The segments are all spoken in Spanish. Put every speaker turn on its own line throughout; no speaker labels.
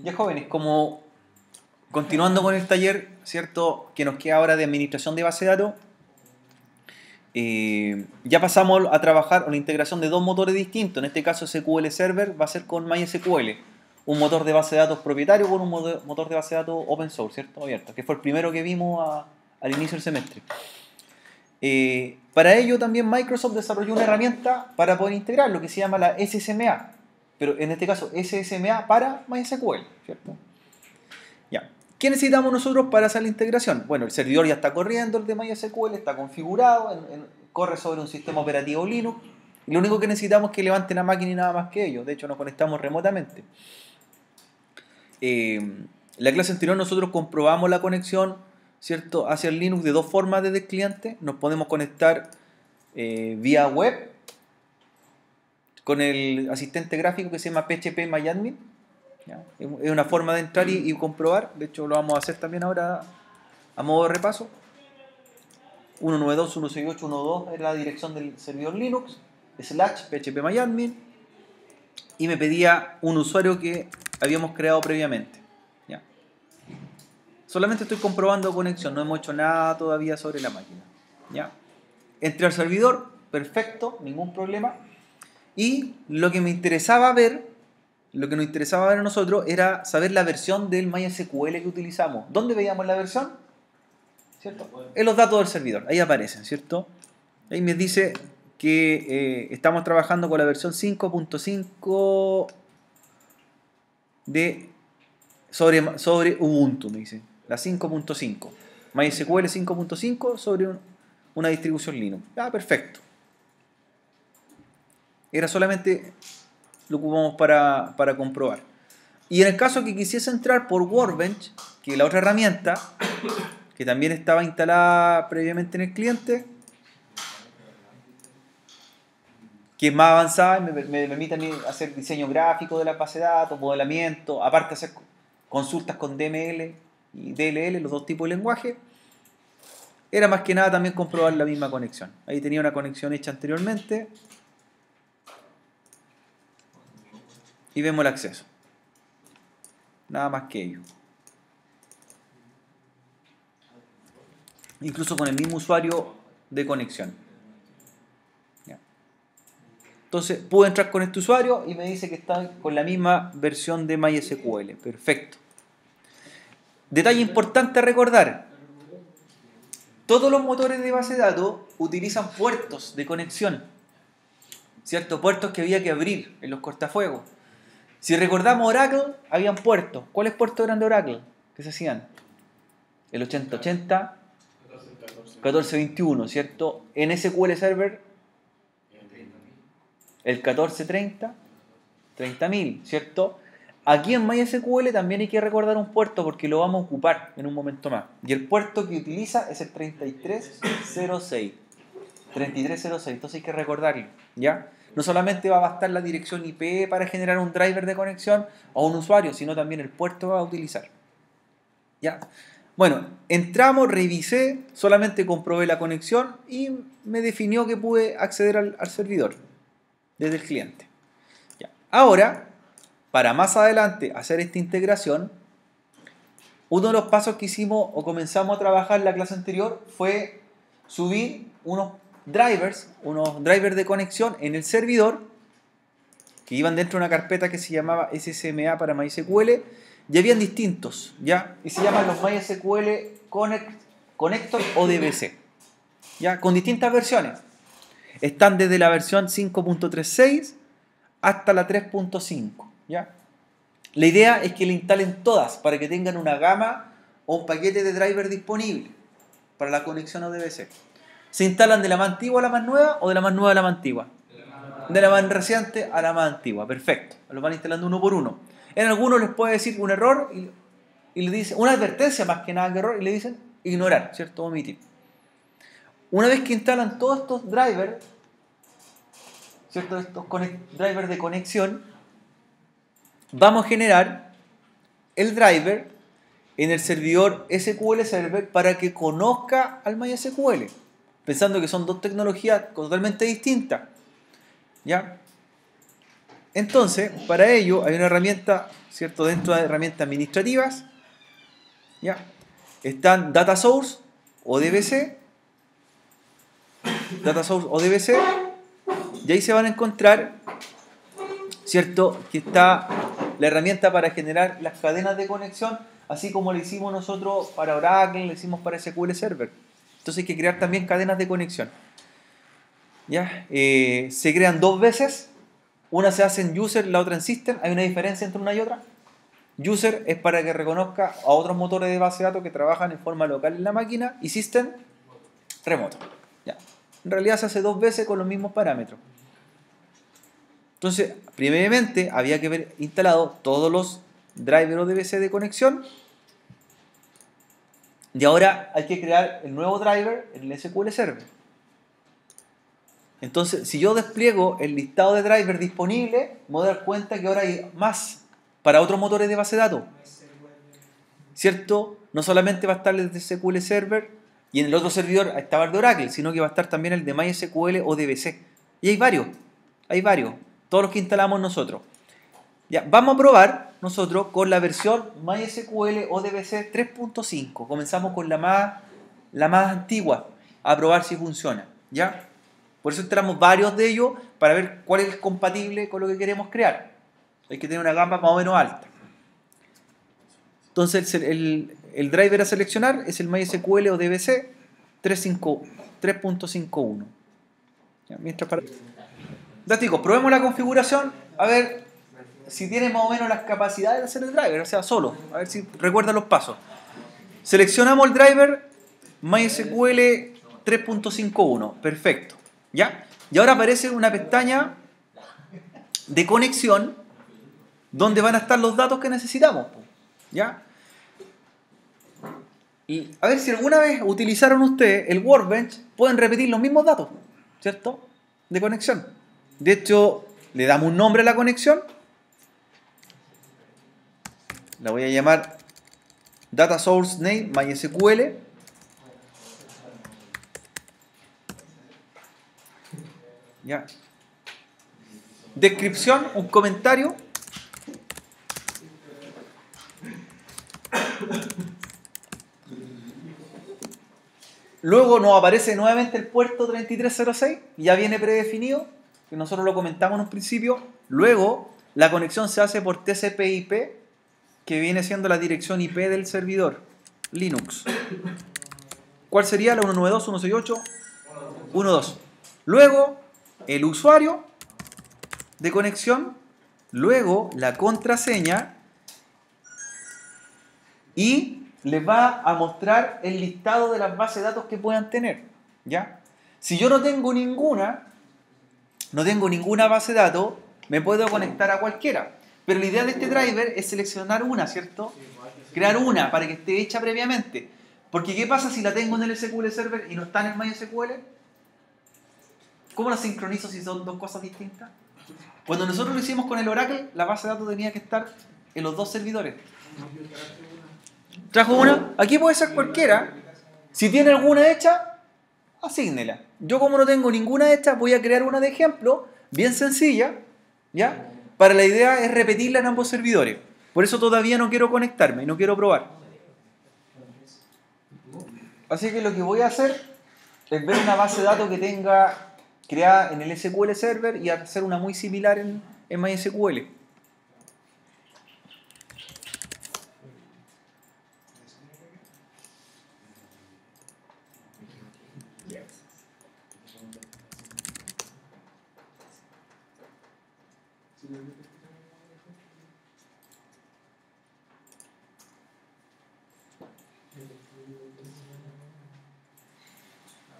Ya jóvenes, como continuando con el taller, ¿cierto? Que nos queda ahora de administración de base de datos, ya pasamos a trabajar en la integración de dos motores distintos. En este caso SQL Server va a ser con MySQL, un motor de base de datos propietario con un motor de base de datos open source, ¿cierto? Abierto, que fue el primero que vimos al inicio del semestre. Para ello también Microsoft desarrolló una herramienta para poder integrar lo que se llama la SSMA, pero en este caso SSMA para MySQL, ¿cierto? Ya. ¿Qué necesitamos nosotros para hacer la integración? Bueno, el servidor ya está corriendo, el de MySQL está configurado, corre sobre un sistema operativo Linux, y lo único que necesitamos es que levanten la máquina y nada más que ello. De hecho, nos conectamos remotamente. La clase anterior nosotros comprobamos la conexión, ¿cierto?, hacia el Linux de dos formas desde el cliente. Nos podemos conectar vía web con el asistente gráfico que se llama phpMyAdmin. ¿Ya? Es una forma de entrar y comprobar. De hecho, lo vamos a hacer también ahora a modo de repaso. 192.168.1.2 es la dirección del servidor Linux, /phpMyAdmin, y me pedía un usuario que habíamos creado previamente. ¿Ya? Solamente estoy comprobando conexión, no hemos hecho nada todavía sobre la máquina. ¿Ya? Entré al servidor, perfecto, ningún problema. Y lo que me interesaba ver, lo que nos interesaba ver a nosotros era saber la versión del MySQL que utilizamos. ¿Dónde veíamos la versión? ¿Cierto? En los datos del servidor, ahí aparecen, ¿cierto? Ahí me dice que estamos trabajando con la versión 5.5 sobre Ubuntu, me dice. La 5.5. MySQL 5.5 sobre una distribución Linux. Ah, perfecto. Era solamente lo ocupamos para comprobar. Y en el caso que quisiese entrar por Workbench, que es la otra herramienta, que también estaba instalada previamente en el cliente, que es más avanzada y me permite a mí hacer diseño gráfico de la base de datos, modelamiento, aparte hacer consultas con DML y DLL, los dos tipos de lenguaje. Era más que nada también comprobar la misma conexión. Ahí tenía una conexión hecha anteriormente y vemos el acceso. Nada más que ello. Incluso con el mismo usuario de conexión. ¿Ya? Entonces puedo entrar con este usuario y me dice que está con la misma versión de MySQL. Perfecto. Detalle importante a recordar. Todos los motores de base de datos utilizan puertos de conexión. ¿Cierto? Puertos que había que abrir en los cortafuegos. Si recordamos Oracle, habían puertos. ¿Cuáles puertos eran de Oracle? ¿Qué se hacían? El 8080, 1421, ¿cierto? En SQL Server, el 1430, 30.000, ¿cierto? Aquí en MySQL también hay que recordar un puerto porque lo vamos a ocupar en un momento más. Y el puerto que utiliza es el 3306. 3306, entonces hay que recordarlo, ¿ya? No solamente va a bastar la dirección IP para generar un driver de conexión a un usuario, sino también el puerto que va a utilizar. ¿Ya? Bueno, entramos, revisé, solamente comprobé la conexión y me definió que pude acceder al servidor desde el cliente. ¿Ya? Ahora, para más adelante hacer esta integración, uno de los pasos que hicimos o comenzamos a trabajar en la clase anterior fue subir unos drivers de conexión en el servidor que iban dentro de una carpeta que se llamaba SSMA para MySQL y habían distintos, ¿ya? Y se llaman los MySQL Connector o DBC, ¿ya? Con distintas versiones. Están desde la versión 5.36 hasta la 3.5, ¿ya? La idea es que le instalen todas para que tengan una gama o un paquete de driver disponible para la conexión a DBC. ¿Se instalan de la más antigua a la más nueva o de la más nueva a la más antigua? De la más reciente a la más antigua. Perfecto. Lo van instalando uno por uno. En algunos les puede decir un error y le dicen una advertencia más que nada que error y le dicen ignorar, ¿cierto? Omitir. Una vez que instalan todos estos drivers, ¿cierto? Estos drivers de conexión, vamos a generar el driver en el servidor SQL Server para que conozca al MySQL. Pensando que son dos tecnologías totalmente distintas, ¿ya? Entonces, para ello hay una herramienta, ¿cierto? Dentro de herramientas administrativas, ¿ya? Están Data Source o DBC, y ahí se van a encontrar, ¿cierto? Que está la herramienta para generar las cadenas de conexión, así como lo hicimos nosotros para Oracle, lo hicimos para SQL Server. Entonces hay que crear también cadenas de conexión. ¿Ya? Se crean dos veces, una se hace en user, la otra en system. Hay una diferencia entre una y otra. User es para que reconozca a otros motores de base de datos que trabajan en forma local en la máquina, y system, remoto. ¿Ya? En realidad se hace dos veces con los mismos parámetros. Entonces, previamente había que haber instalado todos los drivers DBC de conexión, y ahora hay que crear el nuevo driver en el SQL Server. Entonces, si yo despliego el listado de drivers disponibles, me voy a dar cuenta que ahora hay más para otros motores de base de datos. ¿Cierto? No solamente va a estar el de SQL Server y en el otro servidor estaba el de Oracle, sino que va a estar también el de MySQL o DBC. Y hay varios, todos los que instalamos nosotros. Ya, vamos a probar nosotros con la versión MySQL o DBC 3.5. Comenzamos con la más antigua, a probar si funciona. ¿Ya? Por eso instalamos varios de ellos para ver cuál es compatible con lo que queremos crear. Hay que tener una gama más o menos alta. Entonces el driver a seleccionar es el MySQL o DBC 3.51. Mientras para... Chicos, probemos la configuración, a ver si tiene más o menos las capacidades de hacer el driver, o sea, solo, a ver si recuerdan los pasos. Seleccionamos el driver MySQL 3.51, perfecto. ¿Ya? Y ahora aparece una pestaña de conexión donde van a estar los datos que necesitamos. ¿Ya? Y a ver si alguna vez utilizaron ustedes el Workbench, pueden repetir los mismos datos, ¿cierto? De conexión. De hecho, le damos un nombre a la conexión. La voy a llamar Data Source Name MySQL. ¿Ya? Descripción, un comentario. Luego nos aparece nuevamente el puerto 3306, ya viene predefinido, que nosotros lo comentamos en un principio. Luego la conexión se hace por TCP/IP, que viene siendo la dirección IP del servidor Linux. ¿Cuál sería? La 192.168.1.2. Luego el usuario de conexión, luego la contraseña, y les va a mostrar el listado de las bases de datos que puedan tener. ¿Ya? Si yo no tengo ninguna base de datos, me puedo conectar a cualquiera. Pero la idea de este driver es seleccionar una, ¿cierto? Crear una para que esté hecha previamente. Porque ¿qué pasa si la tengo en el SQL Server y no está en el MySQL? ¿Cómo la sincronizo si son dos cosas distintas? Cuando nosotros lo hicimos con el Oracle, la base de datos tenía que estar en los dos servidores. ¿Trajo una? Aquí puede ser cualquiera. Si tiene alguna hecha, asígnela. Yo, como no tengo ninguna hecha, voy a crear una de ejemplo, bien sencilla, ¿ya? Para la idea es repetirla en ambos servidores. Por eso todavía no quiero conectarme, no quiero probar. Así que lo que voy a hacer es ver una base de datos que tenga creada en el SQL Server y hacer una muy similar en MySQL.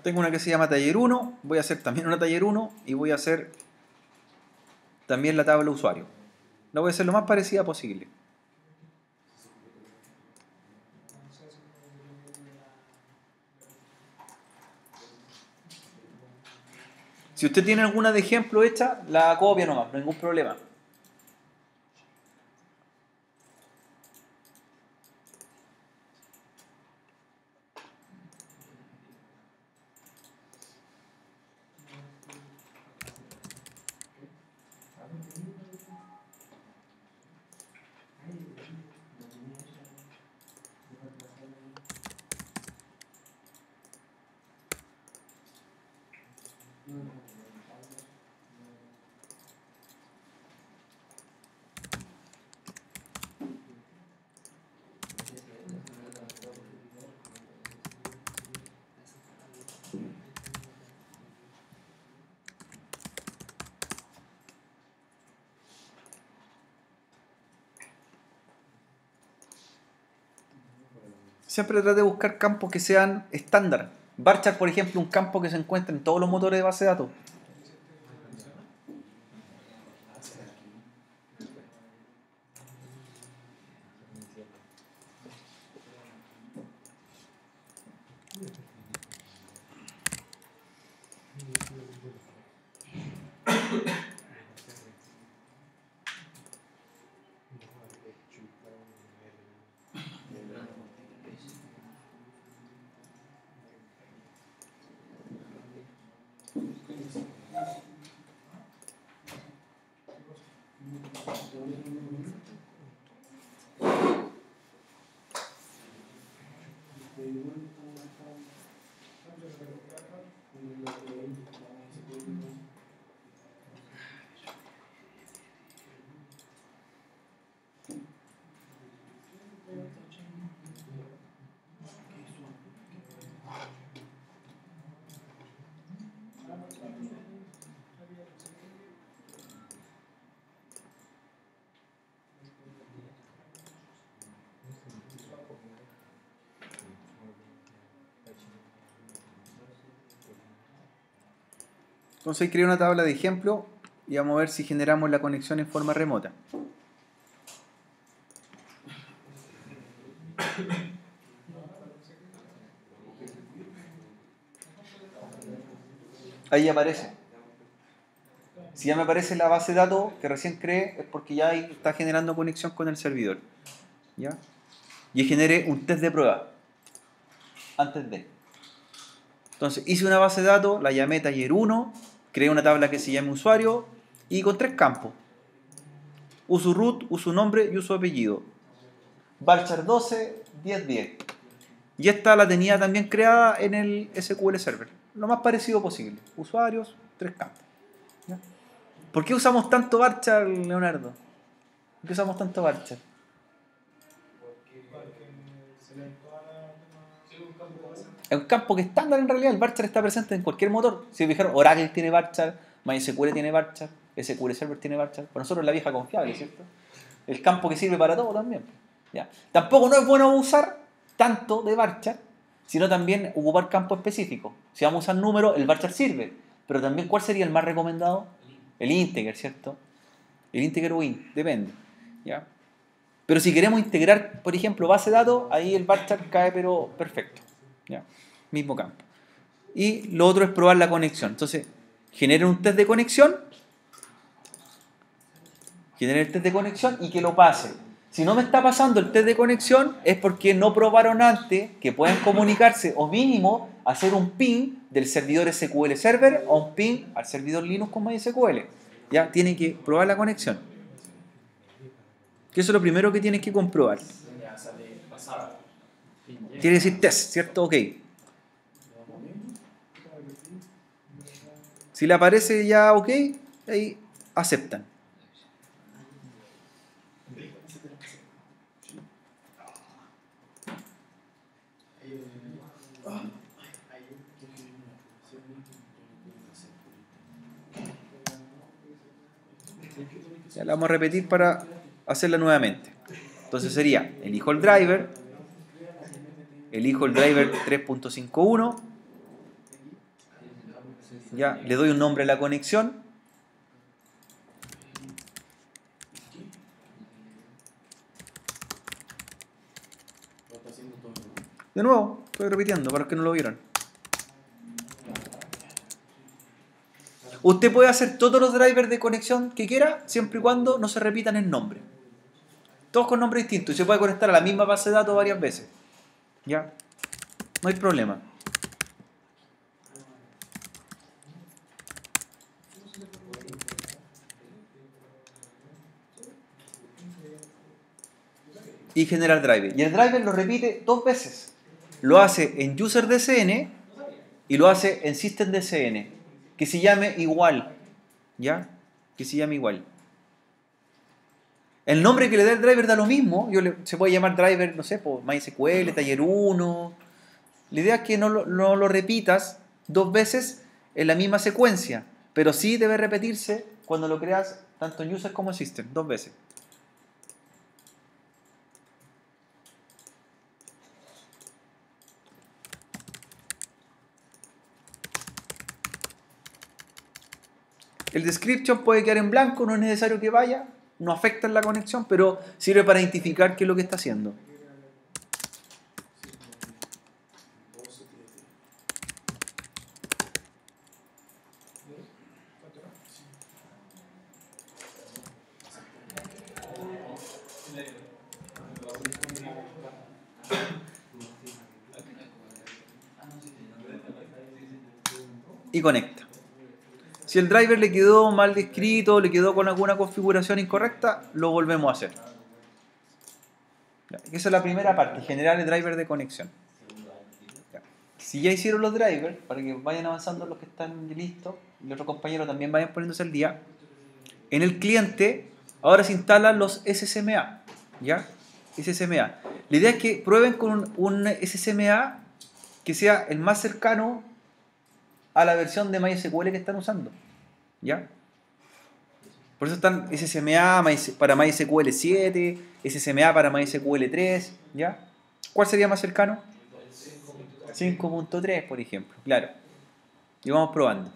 Tengo una que se llama taller 1, voy a hacer también una taller 1 y voy a hacer también la tabla usuario. La voy a hacer lo más parecida posible. Si usted tiene alguna de ejemplo hecha, la copia nomás, no hay ningún problema. Siempre trate de buscar campos que sean estándar. Varchar, por ejemplo, un campo que se encuentra en todos los motores de base de datos. Entonces creé una tabla de ejemplo y vamos a ver si generamos la conexión en forma remota. Ahí aparece. Si ya me aparece la base de datos que recién creé, es porque ya ahí está generando conexión con el servidor. ¿Ya? Y generé un test de prueba antes de. Entonces hice una base de datos, la llamé taller 1, creé una tabla que se llame usuario y con 3 campos. Uso root, uso nombre y uso apellido. Varchar 12, 10, 10. Y esta la tenía también creada en el SQL Server. Lo más parecido posible. Usuarios, 3 campos. ¿Ya? ¿Por qué usamos tanto varchar, Leonardo? ¿Por qué usamos tanto varchar? Es un campo que es estándar en realidad. El varchar está presente en cualquier motor. Si fijaron, Oracle tiene varchar, MySQL tiene varchar, SQL Server tiene varchar. Para nosotros es la vieja confiable, ¿cierto? El campo que sirve para todo también. ¿Ya? Tampoco no es bueno usar tanto de varchar, sino también ocupar campos específicos. Si vamos a usar números, el varchar sirve. Pero también, ¿cuál sería el más recomendado? El integer, ¿cierto? El integer o int, depende. ¿Ya? Pero si queremos integrar, por ejemplo, base de datos, ahí el varchar cae, pero perfecto. ¿Ya? Mismo campo. Y lo otro es probar la conexión. Entonces, generen un test de conexión, generen el test de conexión y que lo pase. Si no me está pasando el test de conexión, es porque no probaron antes que puedan comunicarse o mínimo hacer un ping del servidor SQL Server o un ping al servidor Linux con MySQL. Ya tienen que probar la conexión. Que eso es lo primero que tienes que comprobar. Quiere decir test, ¿cierto? Ok. Si le aparece ya ok, ahí aceptan. Ya la vamos a repetir para hacerla nuevamente. Entonces sería, elijo el driver 3.51, ya le doy un nombre a la conexión, de nuevo, estoy repitiendo para los que no lo vieron. Usted puede hacer todos los drivers de conexión que quiera, siempre y cuando no se repitan el nombre. Todos con nombres distintos, y se puede conectar a la misma base de datos varias veces. ¿Ya? No hay problema. Y generar driver. Y el driver lo repite 2 veces. Lo hace en user.dcn y lo hace en system.dcn. Que se llame igual. ¿Ya? Que se llame igual. El nombre que le dé el driver da lo mismo. Se puede llamar driver, no sé, por MySQL, taller 1. La idea es que no lo repitas 2 veces en la misma secuencia. Pero sí debe repetirse cuando lo creas tanto en user como en system. 2 veces. El description puede quedar en blanco, no es necesario que vaya, no afecta en la conexión, pero sirve para identificar qué es lo que está haciendo. Y conecta. Si el driver le quedó mal descrito, le quedó con alguna configuración incorrecta, lo volvemos a hacer. Esa es la primera parte, generar el driver de conexión. Si ya hicieron los drivers, para que vayan avanzando los que están listos, y los otros compañeros también vayan poniéndose al día, en el cliente ahora se instalan los SSMA. ¿Ya? SSMA. La idea es que prueben con un SSMA que sea el más cercano a la versión de MySQL que están usando. ¿Ya? Por eso están SSMA para MySQL 7, SSMA para MySQL 3, ¿ya? ¿Cuál sería más cercano? 5.3, por ejemplo, claro. Y vamos probando.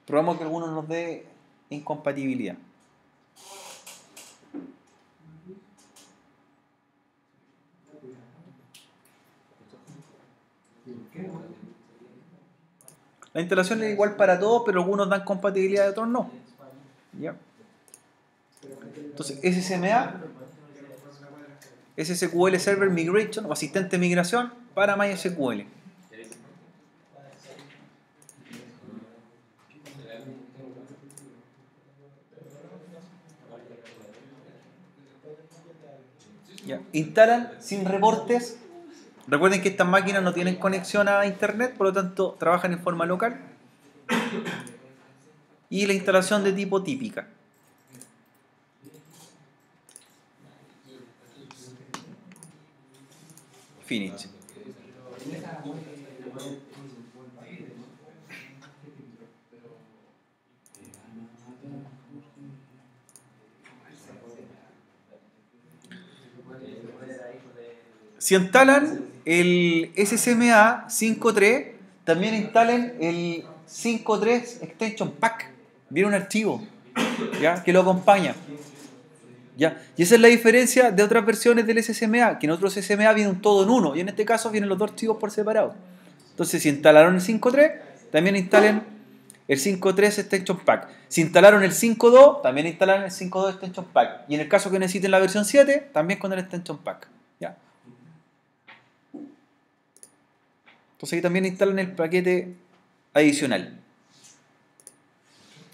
Probamos que alguno nos dé incompatibilidad. La instalación es igual para todos, pero algunos dan compatibilidad y otros no. ¿Ya? Entonces, SSMA, SSQL Server Migration o asistente de migración para MySQL. ¿Ya? Instalan sin reportes. Recuerden que estas máquinas no tienen conexión a internet, por lo tanto trabajan en forma local. Y la instalación de tipo típica. Finish. Si instalan el SSMA 5.3, también instalen el 5.3 Extension Pack. Viene un archivo, ¿ya? Que lo acompaña. ¿Ya? Y esa es la diferencia de otras versiones del SSMA, que en otros SSMA viene un todo en uno, y en este caso vienen los dos archivos por separado. Entonces, si instalaron el 5.3, también instalen el 5.3 Extension Pack. Si instalaron el 5.2, también instalan el 5.2 Extension Pack. Y en el caso que necesiten la versión 7, también con el Extension Pack. ¿Ya? Entonces ahí también instalan el paquete adicional.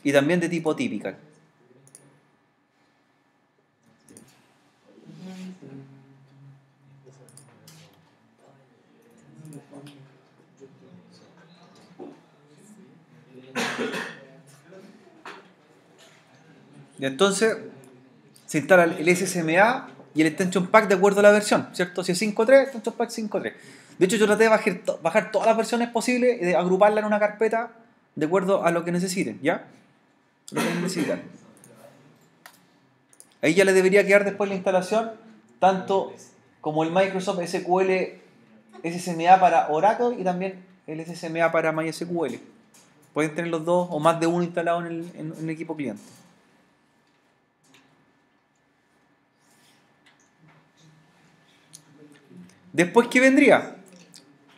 Y también de tipo típica. Y entonces se instala el SSMA y el Extension Pack de acuerdo a la versión, ¿cierto? Si es 5.3, Extension Pack 5.3. De hecho, yo traté de bajar todas las versiones posibles y de agruparlas en una carpeta de acuerdo a lo que necesiten, ¿ya? Lo que necesitan. Ahí ya les debería quedar después la instalación, tanto como el Microsoft SQL SSMA para Oracle y también el SSMA para MySQL. Pueden tener los dos o más de uno instalado en el equipo cliente. Después, ¿qué vendría?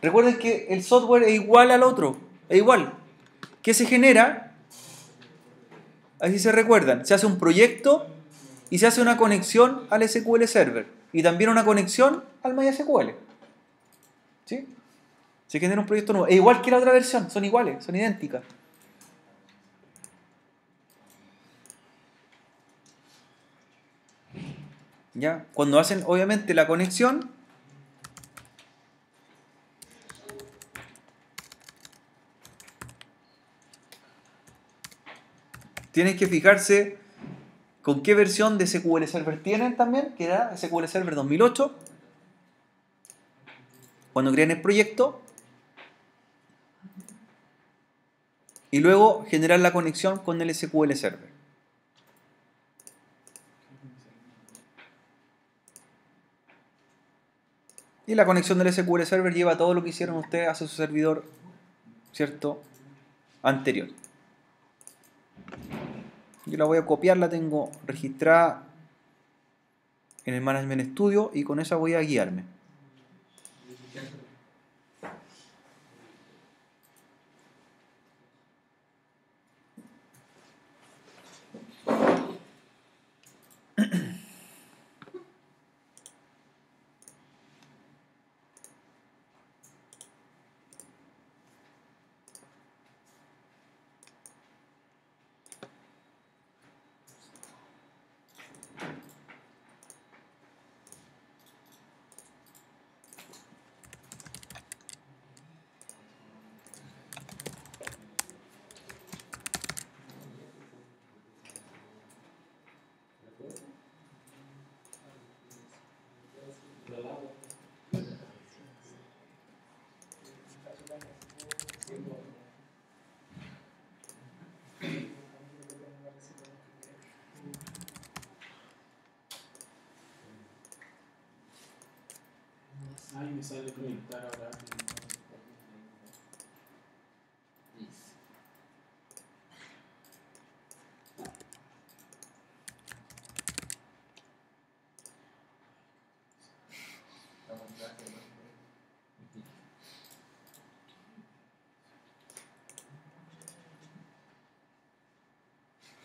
Recuerden que el software es igual al otro, es igual. ¿Qué se genera? Así se recuerdan, se hace un proyecto y se hace una conexión al SQL Server y también una conexión al MySQL. ¿Sí? Se genera un proyecto nuevo. Es igual que la otra versión, son iguales, son idénticas. ¿Ya? Cuando hacen, obviamente, la conexión, tienen que fijarse con qué versión de SQL Server tienen también, que era SQL Server 2008. Cuando crean el proyecto, y luego generar la conexión con el SQL Server. Y la conexión del SQL Server lleva todo lo que hicieron ustedes hacia su servidor, ¿cierto?, anterior. Yo la voy a copiar, la tengo registrada en el Management Studio y con esa voy a guiarme.
Ay, me sale conectar ahora.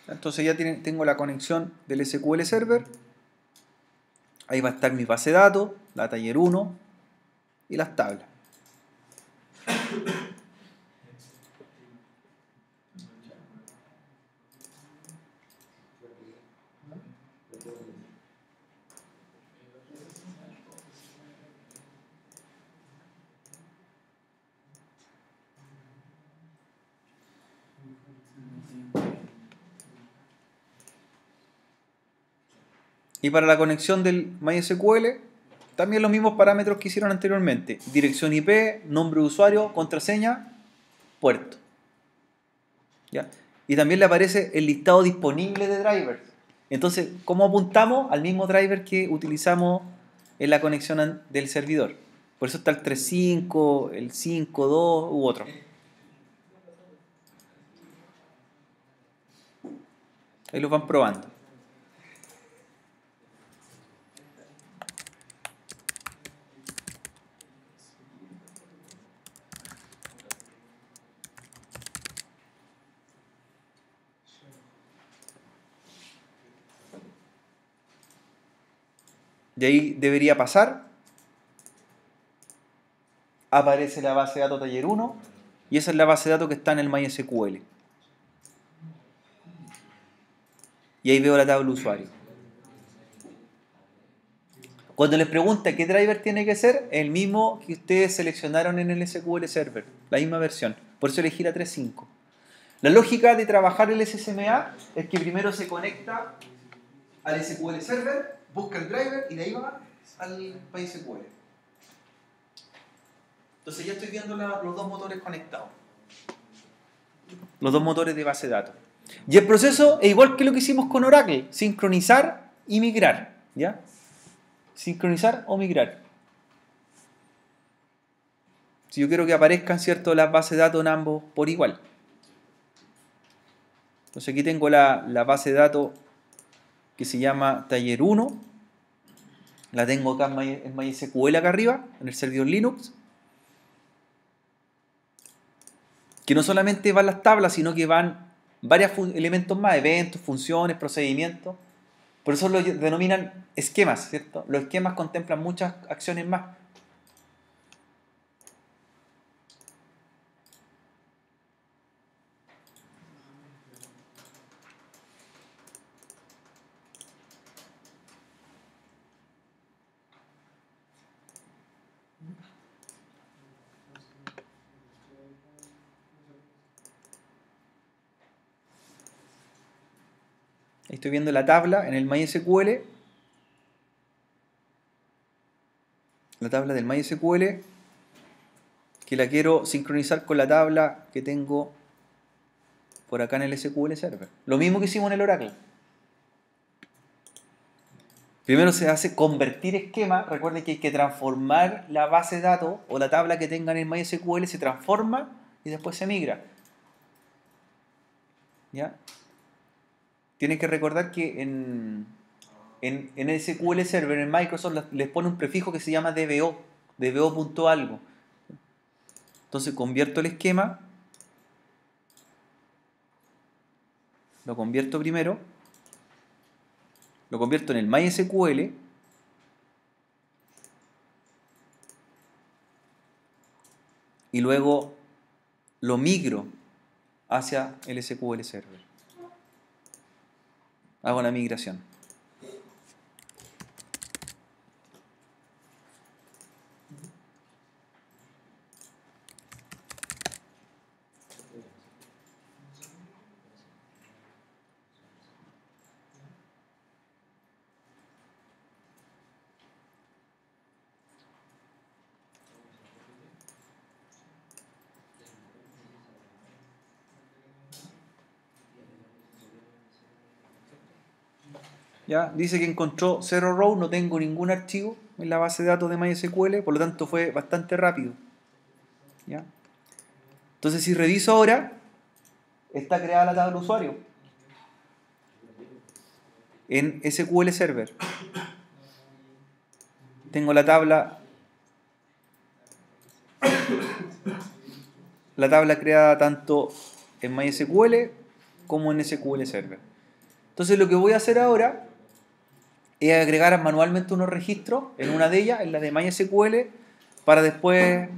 Entonces ya tengo la conexión del SQL Server. Ahí va a estar mi base de datos, la taller 1 y las tablas. Y para la conexión del MySQL, también los mismos parámetros que hicieron anteriormente. Dirección IP, nombre de usuario, contraseña, puerto. ¿Ya? Y también le aparece el listado disponible de drivers. Entonces, ¿cómo apuntamos? Al mismo driver que utilizamos en la conexión del servidor. Por eso está el 3.5, el 5.2 u otro. Ahí los van probando. De ahí debería pasar. Aparece la base de datos taller 1 y esa es la base de datos que está en el MySQL. Y ahí veo la tabla usuario. Cuando les pregunta qué driver tiene que ser, el mismo que ustedes seleccionaron en el SQL Server, la misma versión. Por eso elegí la 3.5. La lógica de trabajar el SSMA es que primero se conecta al SQL Server, busca el driver y de ahí va al MySQL. Entonces ya estoy viendo los dos motores conectados. Los dos motores de base de datos. Y el proceso es igual que lo que hicimos con Oracle, sincronizar y migrar, ¿ya? Sincronizar o migrar. Si yo quiero que aparezcan, ¿cierto?, las bases de datos en ambos por igual. Entonces aquí tengo la base de datos que se llama taller 1. La tengo acá en MySQL acá arriba, en el servidor Linux. Que no solamente van las tablas, sino que van varios elementos más, eventos, funciones, procedimientos. Por eso lo denominan esquemas, ¿cierto? Los esquemas contemplan muchas acciones más. Estoy viendo la tabla en el MySQL. La tabla del MySQL que la quiero sincronizar con la tabla que tengo por acá en el SQL Server. Lo mismo que hicimos en el Oracle. Primero se hace convertir esquema. Recuerden que hay que transformar la base de datos o la tabla que tengan en MySQL, se transforma y después se migra. ¿Ya? Tienen que recordar que en SQL Server, en Microsoft, les pone un prefijo que se llama DBO, DBO.algo. Entonces convierto el esquema, lo convierto primero, lo convierto en el MySQL y luego lo migro hacia el SQL Server. Hago la migración. ¿Ya? Dice que encontró 0 row, no tengo ningún archivo en la base de datos de MySQL, por lo tanto fue bastante rápido. ¿Ya? Entonces si reviso ahora, está creada la tabla usuario en SQL Server. Tengo la tabla creada tanto en MySQL como en SQL Server. Entonces lo que voy a hacer ahora es agregar manualmente unos registros en una de ellas, en la de MySQL, para después,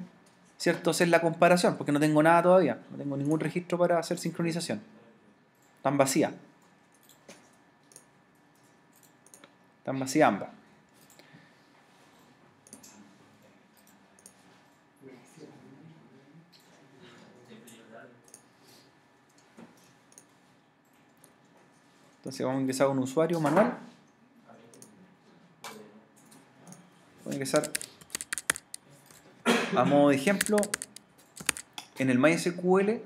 ¿cierto?, hacer la comparación, porque no tengo nada todavía, no tengo ningún registro para hacer sincronización. Están vacías. Están vacías ambas. Entonces vamos a ingresar a un usuario manual. Voy a ingresar a modo de ejemplo en el MySQL. Voy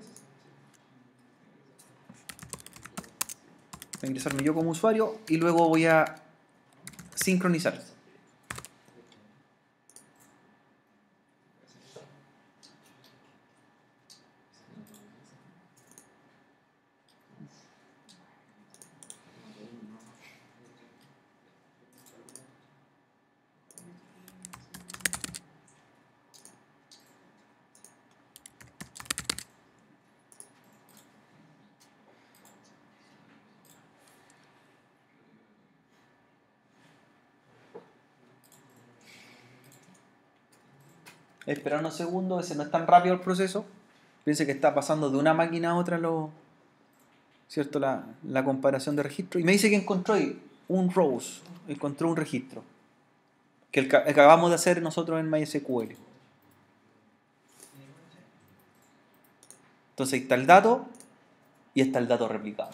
a ingresarme yo como usuario y luego voy a sincronizar. Esperar unos segundos, a veces no es tan rápido el proceso. Piense que está pasando de una máquina a otra ¿cierto? La comparación de registros. Y me dice que encontró ahí un rows, encontró un registro que acabamos de hacer nosotros en MySQL. Entonces ahí está el dato y está el dato replicado.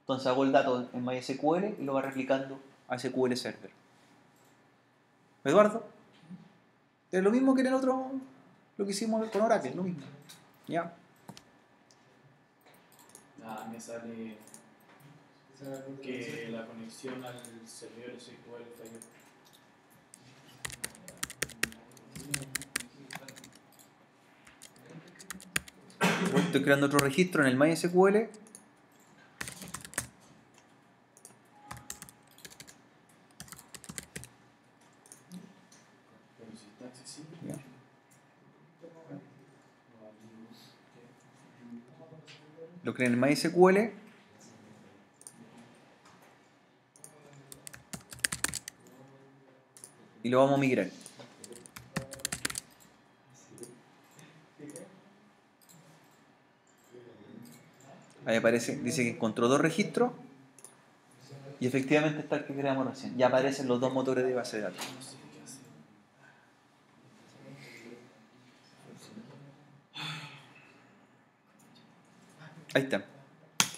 Entonces hago el dato en MySQL y lo va replicando a SQL Server. Eduardo, es lo mismo que en el otro, lo que hicimos con Oracle, lo mismo. ¿Ya?
Me sale que la conexión al servidor SQL falló.
Estoy creando otro registro en el MySQL.
Pero si está accesible.
Ya. Lo creé en el MySQL. Y lo vamos a migrar. Ahí aparece, dice que encontró 2 registros y efectivamente está el que creamos recién. Ya aparecen los 2 motores de base de datos. Ahí está.